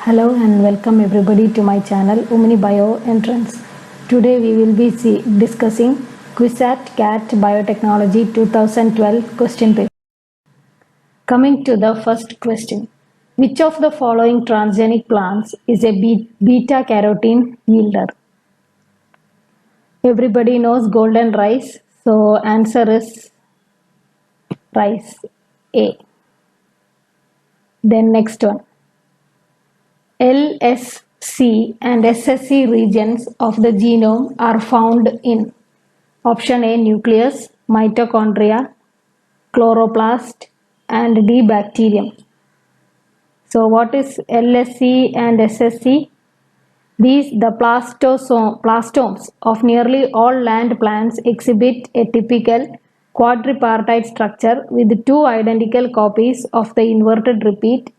Hello and welcome everybody to my channel Omni Bio Entrance. Today we will be discussing CUSAT CAT Biotechnology 2012 question paper. Coming to the first question. Which of the following transgenic plants is a beta carotene yielder? Everybody knows golden rice, so answer is rice A. Then next one. LSC and SSC regions of the genome are found in option A nucleus, mitochondria, chloroplast and D bacterium. So what is LSC and SSC? The plastomes of nearly all land plants exhibit a typical quadripartite structure with two identical copies of the inverted repeat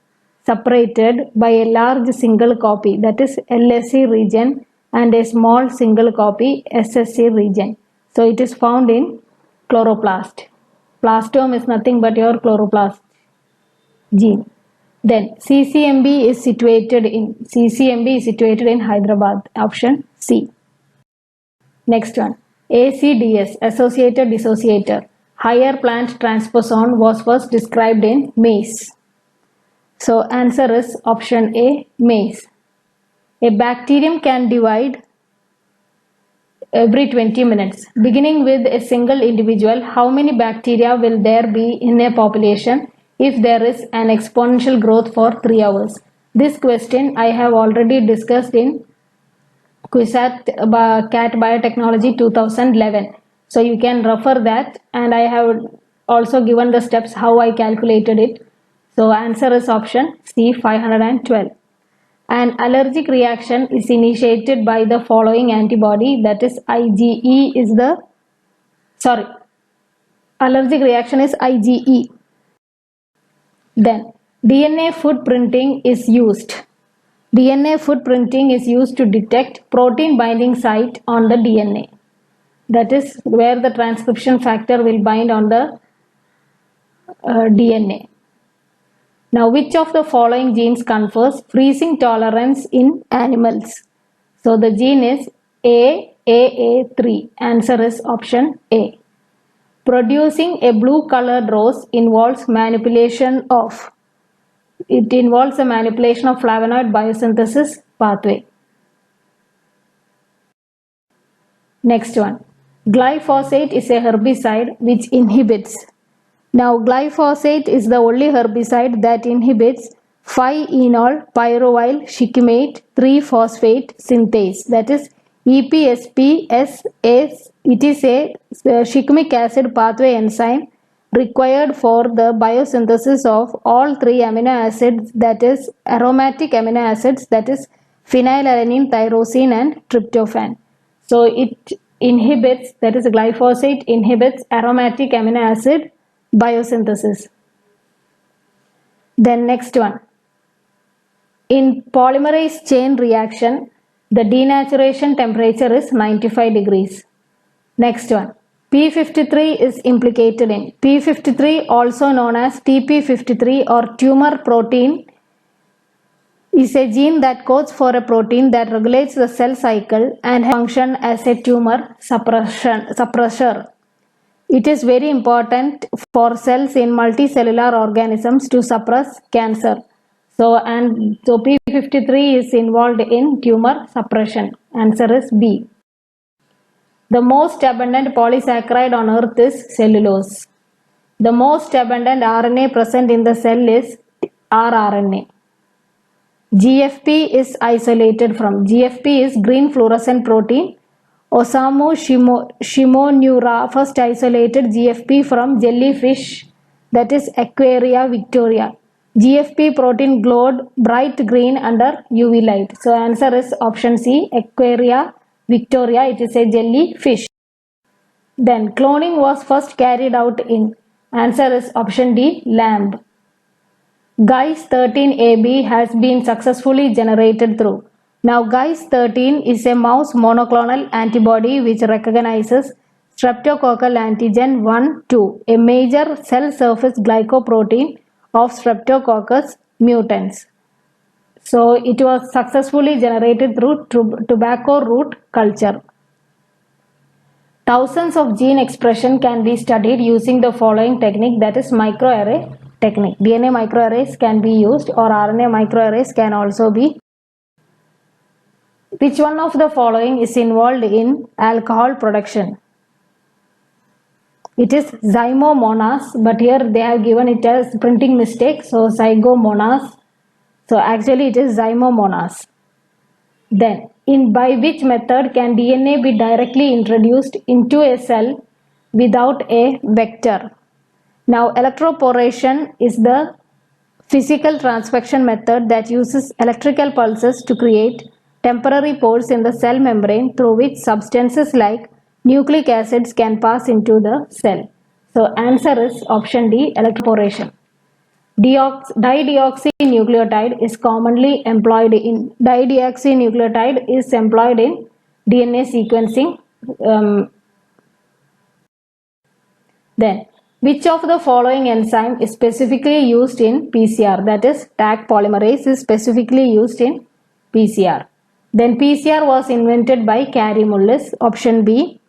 separated by a large single copy, that is LSC region, and a small single copy SSC region. So it is found in chloroplast. Plastome is nothing but your chloroplast gene. Then CCMB is situated in Hyderabad, option C. Next one, ACDS, associated dissociator, higher plant transposon, was first described in maize. So answer is option A, maize. A bacterium can divide every 20 minutes. Beginning with a single individual, how many bacteria will there be in a population if there is an exponential growth for 3 hours? This question I have already discussed in CUSAT CAT Biotechnology 2011. So you can refer that, and I have also given the steps how I calculated it. So answer is option C, 512. An allergic reaction is initiated by the following antibody, that is IgE is the, allergic reaction is IgE. Then DNA footprinting is used. DNA footprinting is used to detect protein binding site on the DNA. That is where the transcription factor will bind on the DNA. Now, which of the following genes confers freezing tolerance in animals? So the gene is AAA3. Answer is option A. Producing a blue colored rose involves manipulation of flavonoid biosynthesis pathway. Next one. Glyphosate is a herbicide which inhibits. Now glyphosate is the only herbicide that inhibits 5-enol pyrovyl shikimate 3-phosphate synthase, that is EPSPS. It is a shikimic acid pathway enzyme required for the biosynthesis of all 3 amino acids, that is aromatic amino acids, that is phenylalanine, tyrosine and tryptophan. So it inhibits, that is glyphosate inhibits aromatic amino acid biosynthesis. Then next one, in polymerase chain reaction the denaturation temperature is 95 degrees. Next one, P53 is implicated in. P53, also known as TP53 or tumor protein, is a gene that codes for a protein that regulates the cell cycle and function as a tumor suppressor. It is very important for cells in multicellular organisms to suppress cancer. So P53 is involved in tumor suppression. Answer is B. The most abundant polysaccharide on earth is cellulose. The most abundant RNA present in the cell is rRNA. GFP is isolated from. GFP is green fluorescent protein. Osamu Shimonura first isolated GFP from jellyfish, that is Aquaria victoria. GFP protein glowed bright green under UV light. So answer is option C, Aquaria victoria. It is a jellyfish. Then cloning was first carried out in. Answer is option D, lamb. GUIS13AB has been successfully generated through. Now GUIS13 is a mouse monoclonal antibody which recognizes streptococcal antigen 1-2, a major cell surface glycoprotein of Streptococcus mutans. So it was successfully generated through tobacco root culture. Thousands of gene expression can be studied using the following technique, that is microarray technique. DNA microarrays can be used, or RNA microarrays can also be. Which one of the following is involved in alcohol production? It is zymomonas, but here they have given it as printing mistake, so zygomonas. So actually it is zymomonas. Then, by which method can DNA be directly introduced into a cell without a vector? Now, electroporation is the physical transfection method that uses electrical pulses to create temporary pores in the cell membrane through which substances like nucleic acids can pass into the cell. So, answer is option D, electroporation. Dideoxynucleotide is commonly employed in DNA sequencing. Then, which of the following enzyme is specifically used in PCR? That is, Taq polymerase is specifically used in PCR. Then PCR was invented by Kary Mullis. Option B.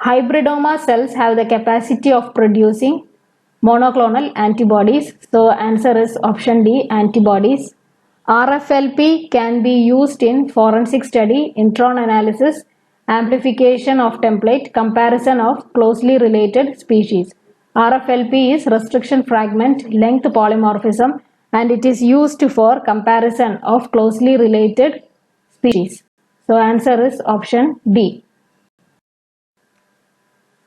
Hybridoma cells have the capacity of producing monoclonal antibodies. So answer is option D, antibodies. RFLP can be used in forensic study, intron analysis, amplification of template, comparison of closely related species. RFLP is restriction fragment length polymorphism, and it is used for comparison of closely related species. So answer is option D.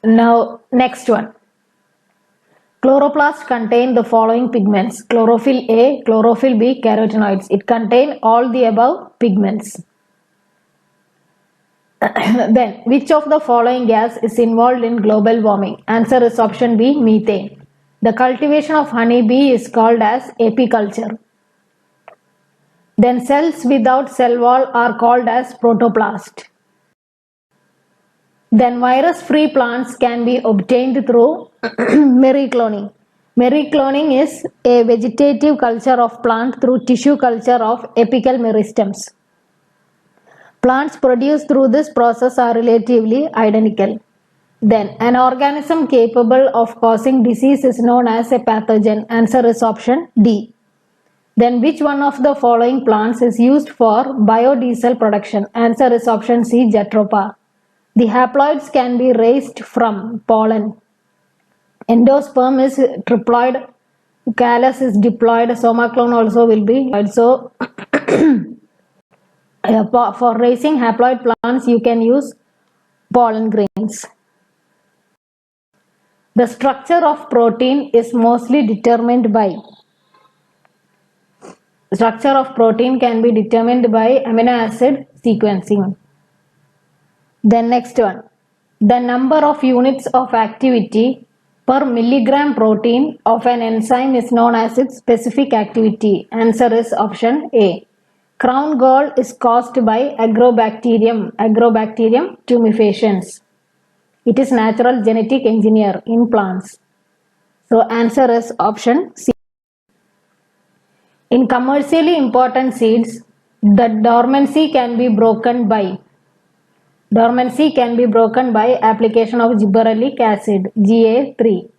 Now next one. Chloroplasts contain the following pigments: chlorophyll A, chlorophyll B, carotenoids. It contains all the above pigments. Then, which of the following gas is involved in global warming? Answer is option B, methane. The cultivation of honeybee is called as apiculture. Then, cells without cell wall are called as protoplast. Then, virus-free plants can be obtained through mericloning. Mericloning is a vegetative culture of plant through tissue culture of apical meristems. Plants produced through this process are relatively identical. Then, an organism capable of causing disease is known as a pathogen. Answer is option D. Then, which one of the following plants is used for biodiesel production? Answer is option C, Jatropha. The haploids can be raised from pollen. Endosperm is triploid, callus is diploid, somaclone also will be. So, for raising haploid plants, you can use pollen grains. The structure of protein is mostly determined by. Structure of protein can be determined by amino acid sequencing. Then next one. The number of units of activity per milligram protein of an enzyme is known as its specific activity. Answer is option A. Crown gall is caused by agrobacterium tumefaciens. It is natural genetic engineer in plants. So answer is option C. In commercially important seeds, the dormancy can be broken by application of gibberellic acid, Ga3.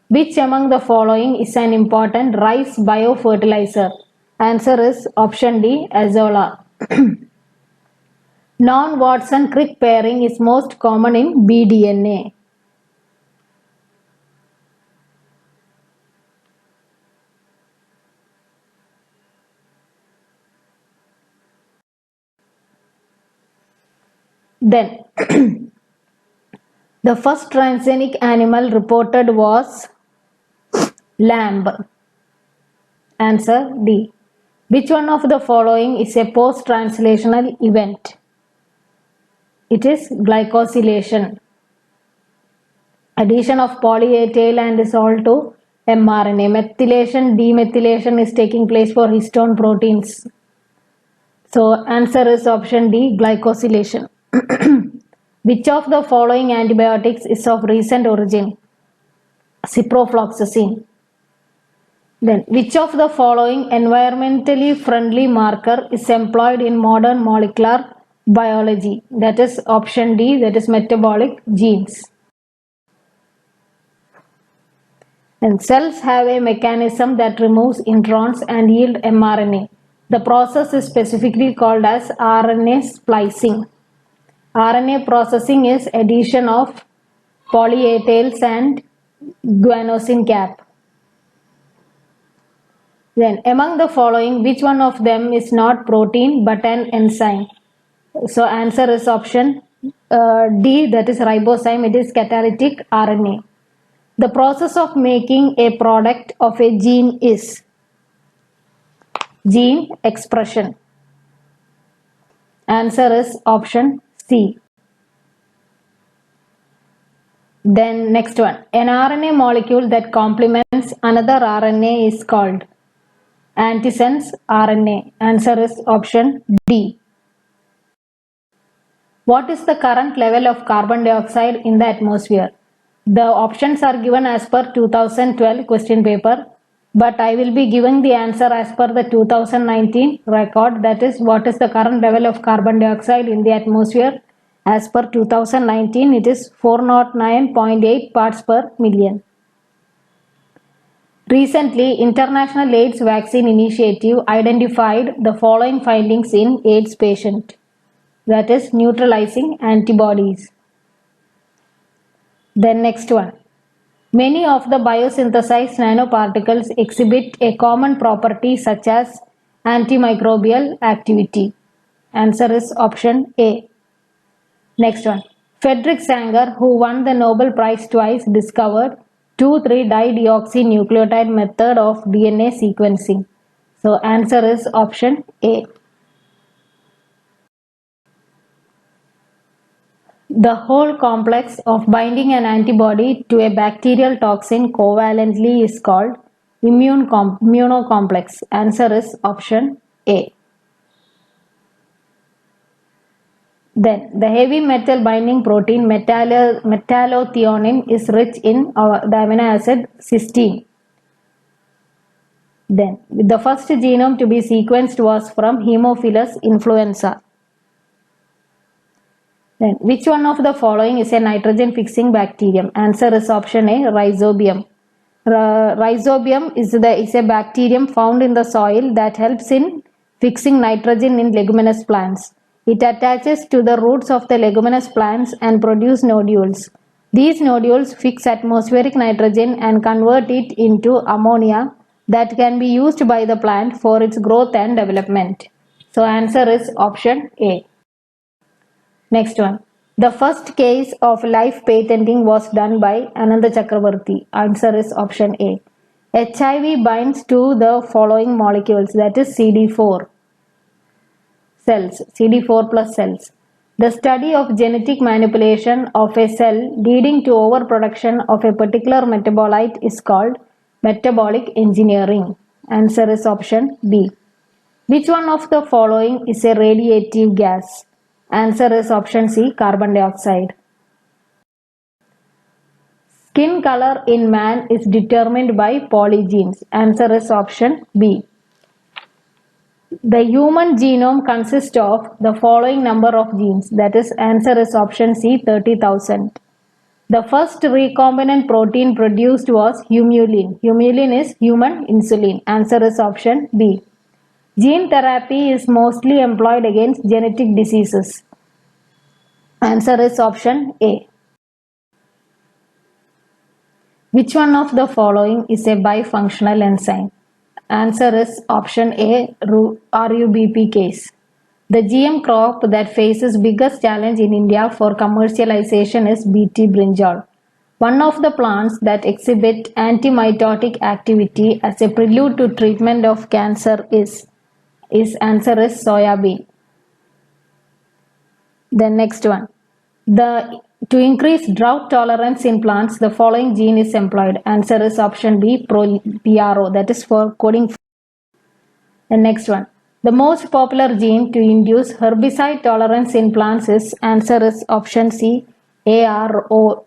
Which among the following is an important rice biofertilizer? Answer is option D, azolla. Non-Watson-Crick pairing is most common in bDNA. Then, the first transgenic animal reported was lamb. Answer D. Which one of the following is a post-translational event? It is glycosylation. Addition of poly-A tail and salt to mRNA. Methylation, demethylation is taking place for histone proteins. So answer is option D, glycosylation. Which of the following antibiotics is of recent origin? Ciprofloxacin. Then, which of the following environmentally friendly marker is employed in modern molecular biology? That is option D, that is metabolic genes. And cells have a mechanism that removes introns and yield mRNA. The process is specifically called as RNA splicing. RNA processing is addition of poly A tails and guanosine cap. Then, among the following, which one of them is not protein but an enzyme? So, answer is option D, that is ribozyme. It is catalytic RNA. The process of making a product of a gene is gene expression. Answer is option C. Then next one, an RNA molecule that complements another RNA is called antisense RNA. Answer is option D. What is the current level of carbon dioxide in the atmosphere? The options are given as per 2012 question paper, but I will be giving the answer as per the 2019 record. That is, what is the current level of carbon dioxide in the atmosphere? As per 2019, it is 409.8 parts per million. Recently, International AIDS Vaccine Initiative identified the following findings in AIDS patient. That is neutralizing antibodies. Then next one. Many of the biosynthesized nanoparticles exhibit a common property such as antimicrobial activity. Answer is option A. Next one. Frederick Sanger, who won the Nobel Prize twice, discovered 2,3-dideoxynucleotide method of DNA sequencing. So answer is option A. The whole complex of binding an antibody to a bacterial toxin covalently is called immunocomplex. Answer is option A. Then, the heavy metal binding protein metallothionein is rich in the amino acid cysteine. Then, the first genome to be sequenced was from Haemophilus influenza. Then, which one of the following is a nitrogen fixing bacterium? Answer is option A, Rhizobium. Rhizobium is a bacterium found in the soil that helps in fixing nitrogen in leguminous plants. It attaches to the roots of the leguminous plants and produce nodules. These nodules fix atmospheric nitrogen and convert it into ammonia that can be used by the plant for its growth and development. So answer is option A. Next one. The first case of life patenting was done by Ananda Chakravarti. Answer is option A. HIV binds to the following molecules, that is CD4 cells, CD4 plus cells. The study of genetic manipulation of a cell leading to overproduction of a particular metabolite is called metabolic engineering. Answer is option B. Which one of the following is a radiative gas? Answer is option C, carbon dioxide. Skin color in man is determined by polygenes. Answer is option B. The human genome consists of the following number of genes. That is, answer is option C, 30,000. The first recombinant protein produced was humulin. Humulin is human insulin. Answer is option B. Gene therapy is mostly employed against genetic diseases. Answer is option A. Which one of the following is a bifunctional enzyme? Answer is option A, RUBP case. The GM crop that faces biggest challenge in India for commercialization is BT brinjal. One of the plants that exhibit antimitotic activity as a prelude to treatment of cancer is answer is soya bean. The next one. To increase drought tolerance in plants, the following gene is employed. Answer is option B, PRO, that is for coding. The next one. The most popular gene to induce herbicide tolerance in plants is answer is option C, AROA.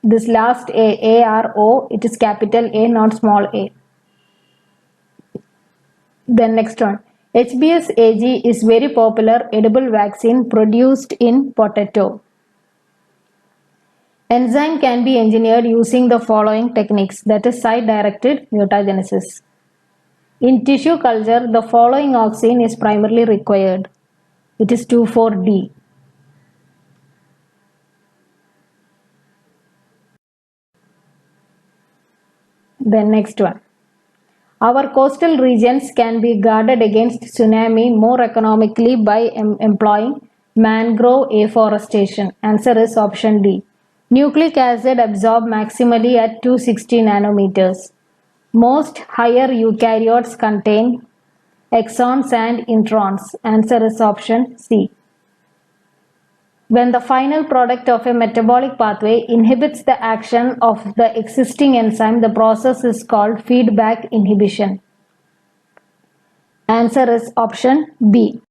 This last A R O, it is capital A, not small a. Then next one. HBsAg is very popular edible vaccine produced in potato. Enzyme can be engineered using the following techniques, that is site-directed mutagenesis. In tissue culture, the following auxin is primarily required. It is 2,4-D. Then next one. Our coastal regions can be guarded against tsunami more economically by employing mangrove afforestation. Answer is option D. Nucleic acid absorbed maximally at 260 nanometers. Most higher eukaryotes contain exons and introns. Answer is option C. When the final product of a metabolic pathway inhibits the action of the existing enzyme, the process is called feedback inhibition. Answer is option B.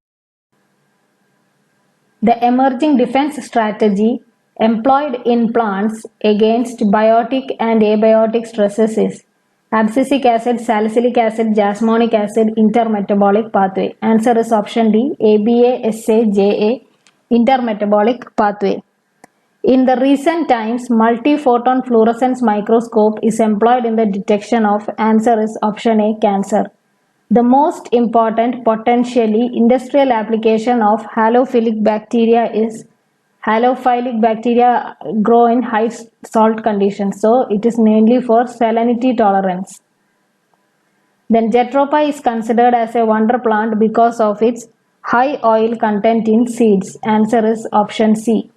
The emerging defense strategy employed in plants against biotic and abiotic stresses is abscisic acid, salicylic acid, jasmonic acid, intermetabolic pathway. Answer is option D. ABA-SA-JA, intermetabolic pathway. In the recent times, multi-photon fluorescence microscope is employed in the detection of, answer is option A, cancer. The most important potentially industrial application of halophilic bacteria is halophilic bacteria grow in high salt conditions, so it is mainly for salinity tolerance. Then Jatropha is considered as a wonder plant because of its high oil content in seeds. Answer is option C.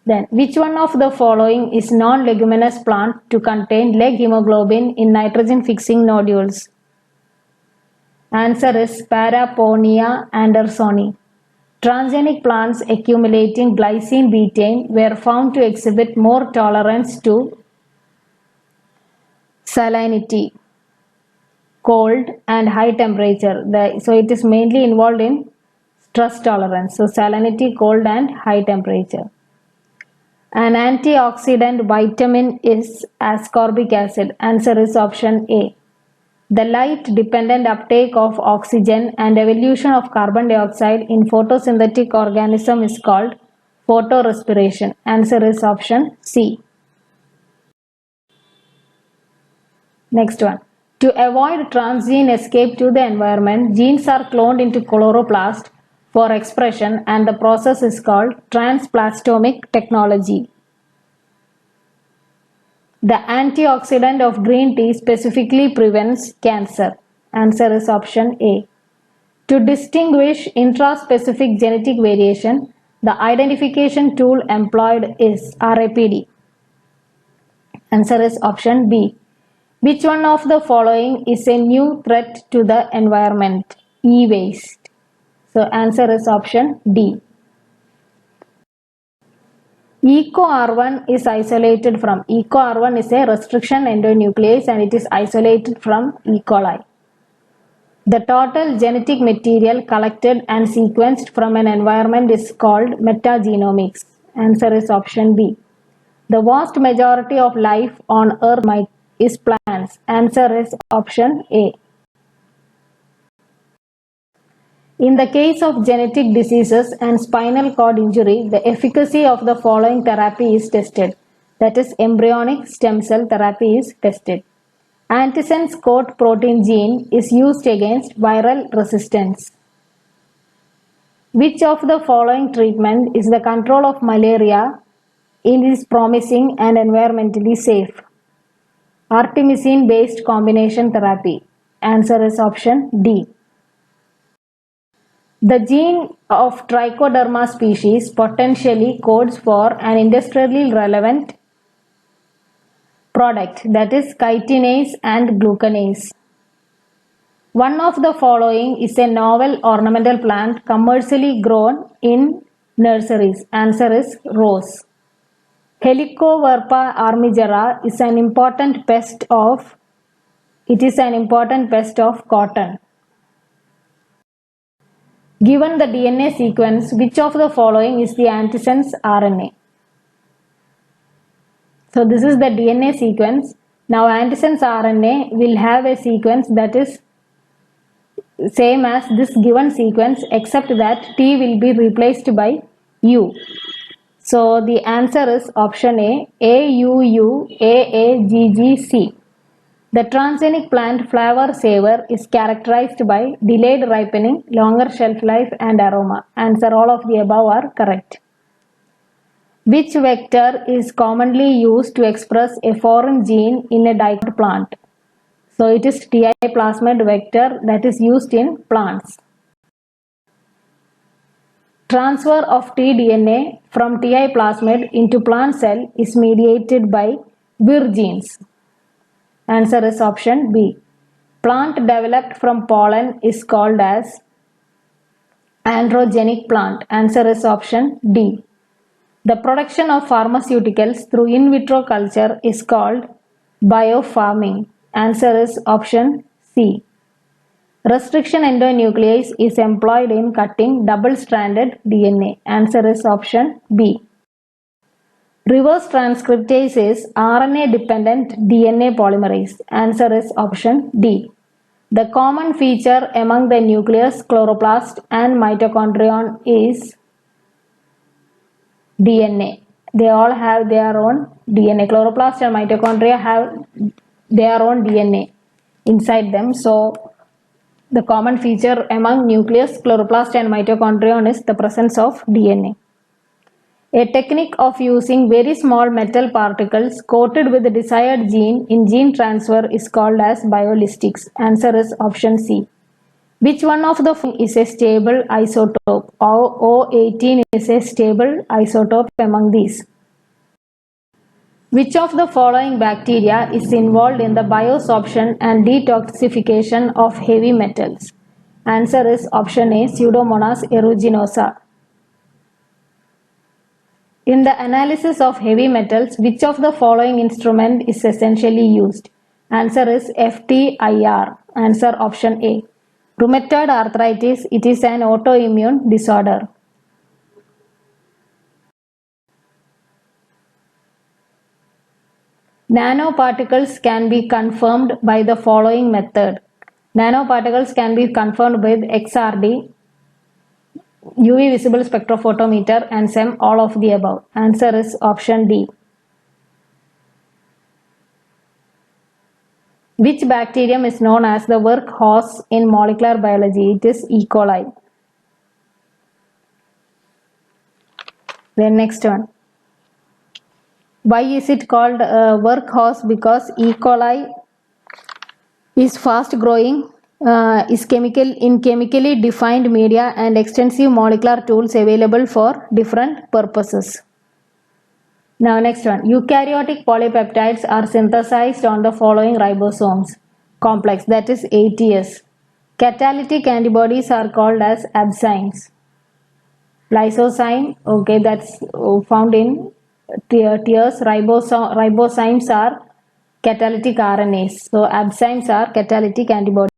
Then, which one of the following is non-leguminous plant to contain leg hemoglobin in nitrogen-fixing nodules? Answer is Paraponia andersoni. Transgenic plants accumulating glycine betaine were found to exhibit more tolerance to salinity, cold and high temperature. So it is mainly involved in stress tolerance. So salinity, cold and high temperature. An antioxidant vitamin is ascorbic acid. Answer is option A. The light-dependent uptake of oxygen and evolution of carbon dioxide in photosynthetic organism is called photorespiration. Answer is option C. Next one. To avoid transgene escape to the environment, genes are cloned into chloroplast for expression, and the process is called transplastomic technology. The antioxidant of green tea specifically prevents cancer. Answer is option A. To distinguish intraspecific genetic variation, the identification tool employed is RAPD. Answer is option B. Which one of the following is a new threat to the environment? E-waste. So answer is option D. EcoR1 is isolated from. EcoR1 is a restriction endonuclease and it is isolated from E. coli. The total genetic material collected and sequenced from an environment is called metagenomics. Answer is option B. The vast majority of life on Earth is plants. Answer is option A. In the case of genetic diseases and spinal cord injury, the efficacy of the following therapy is tested. That is, embryonic stem cell therapy is tested. Antisense coat protein gene is used against viral resistance. Which of the following treatment is the control of malaria is promising and environmentally safe? Artemisinin-based combination therapy. Answer is option D. The gene of Trichoderma species potentially codes for an industrially relevant product, that is chitinase and glucanase. One of the following is a novel ornamental plant commercially grown in nurseries. Answer is rose. Helicoverpa armigera is an important pest of cotton. Given the DNA sequence, which of the following is the antisense RNA? So this is the DNA sequence. Now antisense RNA will have a sequence that is same as this given sequence, except that T will be replaced by U. So the answer is option A, AUUAAGGC. The transgenic plant flavor saver is characterized by delayed ripening, longer shelf life and aroma. Answer all of the above are correct. Which vector is commonly used to express a foreign gene in a dicot plant? So it is Ti plasmid vector that is used in plants. Transfer of tDNA from Ti plasmid into plant cell is mediated by Vir genes. Answer is option B. Plant developed from pollen is called as androgenic plant. Answer is option D. The production of pharmaceuticals through in vitro culture is called biofarming. Answer is option C. Restriction endonuclease is employed in cutting double-stranded DNA. Answer is option B. Reverse transcriptase is RNA-dependent DNA polymerase. Answer is option D. The common feature among the nucleus, chloroplast and mitochondrion is DNA. They all have their own DNA. Chloroplast and mitochondria have their own DNA inside them. So the common feature among nucleus, chloroplast and mitochondrion is the presence of DNA. A technique of using very small metal particles coated with the desired gene in gene transfer is called as biolistics. Answer is option C. Which one of the following is a stable isotope? O18 is a stable isotope among these. Which of the following bacteria is involved in the biosorption and detoxification of heavy metals? Answer is option A, Pseudomonas aeruginosa. In the analysis of heavy metals, which of the following instrument is essentially used? Answer is FTIR. Answer option A. Rheumatoid arthritis, it is an autoimmune disorder. Nanoparticles can be confirmed by the following method. Nanoparticles can be confirmed with XRD, UV visible spectrophotometer and SEM, all of the above. Answer is option D. Which bacterium is known as the workhorse in molecular biology? It is E. coli. Then next one. Why is it called workhorse? Because E. coli is fast growing, is chemically defined media and extensive molecular tools available for different purposes. Now next one. Eukaryotic polypeptides are synthesized on the following ribosomes complex, that is ATS. Catalytic antibodies are called as abzymes. Lysozyme, okay, that's found in tears. Ribozymes are catalytic RNAs. So abzymes are catalytic antibodies.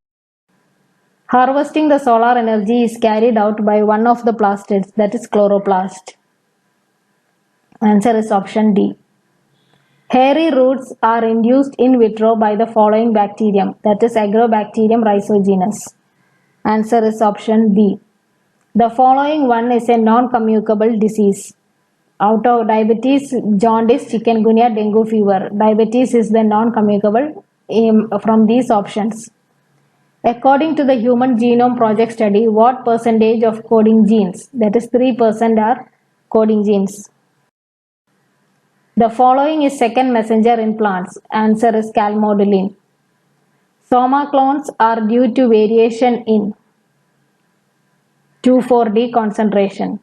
Harvesting the solar energy is carried out by one of the plastids, that is chloroplast. Answer is option D. Hairy roots are induced in vitro by the following bacterium, that is Agrobacterium rhizogenus. Answer is option B. The following one is a non-communicable disease. Out of diabetes, jaundice, chikungunya, dengue fever. Diabetes is the non-communicable from these options. According to the Human Genome Project study, what percentage of coding genes, that is 3%, are coding genes? The following is second messenger in plants. Answer is calmodulin. Soma clones are due to variation in 2,4-D concentration.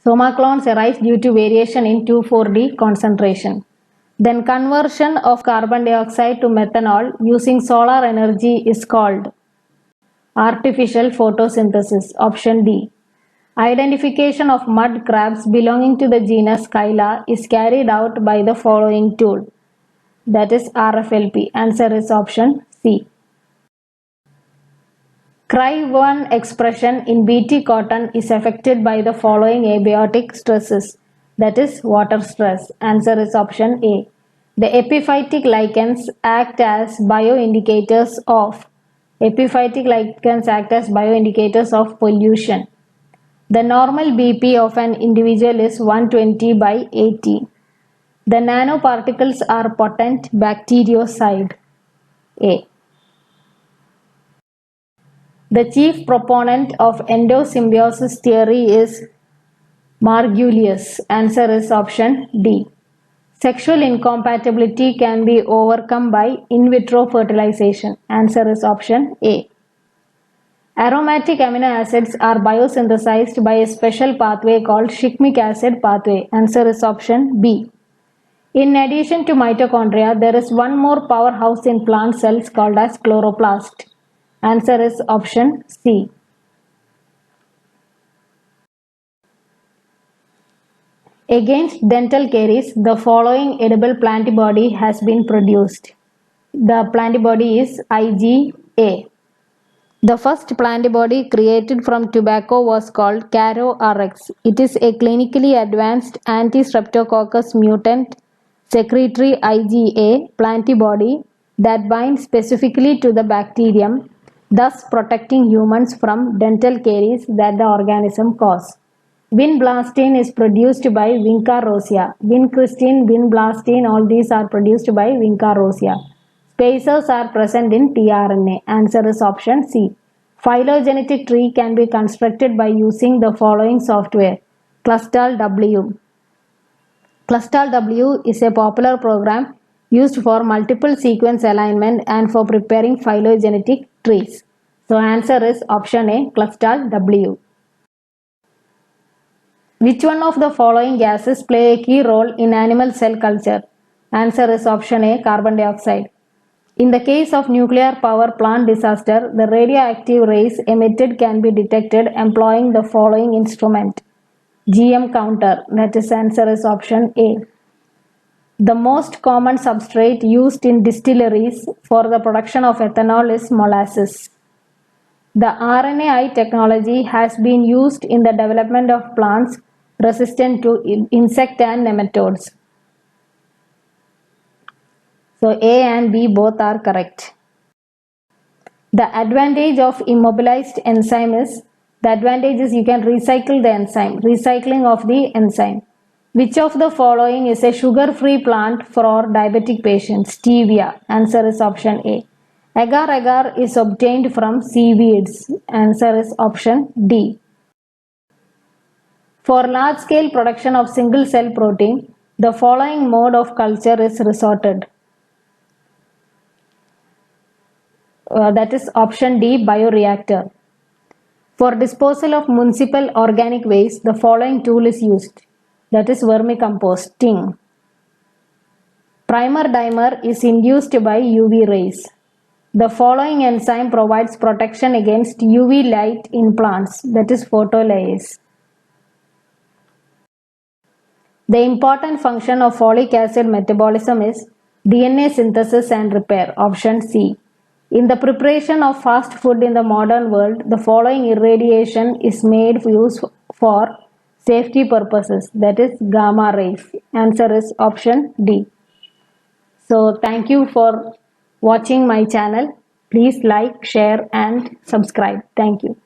Soma clones arise due to variation in 2,4-D concentration. Then conversion of carbon dioxide to methanol using solar energy is called artificial photosynthesis. Option D. Identification of mud crabs belonging to the genus Scylla is carried out by the following tool, that is RFLP. Answer is option C. Cry1 expression in Bt cotton is affected by the following abiotic stresses, that is water stress. Answer is option A. The epiphytic lichens act as bioindicators of pollution. The normal BP of an individual is 120 by 80. The nanoparticles are potent bactericide. A. The chief proponent of endosymbiosis theory is Margulies. Answer is option D. Sexual incompatibility can be overcome by in vitro fertilization. Answer is option A. Aromatic amino acids are biosynthesized by a special pathway called shikimic acid pathway. Answer is option B. In addition to mitochondria, there is one more powerhouse in plant cells called as chloroplast. Answer is option C. Against dental caries, the following edible plantibody has been produced. The plantibody is IgA. The first plantibody created from tobacco was called CARO-RX. It is a clinically advanced anti-streptococcus mutant secretory IgA plantibody that binds specifically to the bacterium, thus protecting humans from dental caries that the organism causes. Vinblastine is produced by Vinca rosea. Vincristine, vinblastine, all these are produced by Vinca rosea. Spacers are present in tRNA. Answer is option C. Phylogenetic tree can be constructed by using the following software. Clustal W. Clustal W is a popular program used for multiple sequence alignment and for preparing phylogenetic trees. So answer is option A, Clustal W. Which one of the following gases play a key role in animal cell culture? Answer is option A, carbon dioxide. In the case of nuclear power plant disaster, the radioactive rays emitted can be detected employing the following instrument. GM counter, that is answer is option A. The most common substrate used in distilleries for the production of ethanol is molasses. The RNAi technology has been used in the development of plants resistant to insect and nematodes. So A and B both are correct. The advantage of immobilized enzyme is, the advantage is you can recycle the enzyme, recycling of the enzyme. Which of the following is a sugar-free plant for diabetic patients? Stevia. Answer is option A. Agar-agar is obtained from seaweeds. Answer is option D. For large-scale production of single-cell protein, the following mode of culture is resorted. That is option D, bioreactor. For disposal of municipal organic waste, the following tool is used. That is vermicomposting. Primer dimer is induced by UV rays. The following enzyme provides protection against UV light in plants. That is photolyase. The important function of folic acid metabolism is DNA synthesis and repair. Option C. In the preparation of fast food in the modern world, the following irradiation is made use for safety purposes. That is gamma rays. Answer is option D. So thank you for watching my channel. Please like, share and subscribe. Thank you.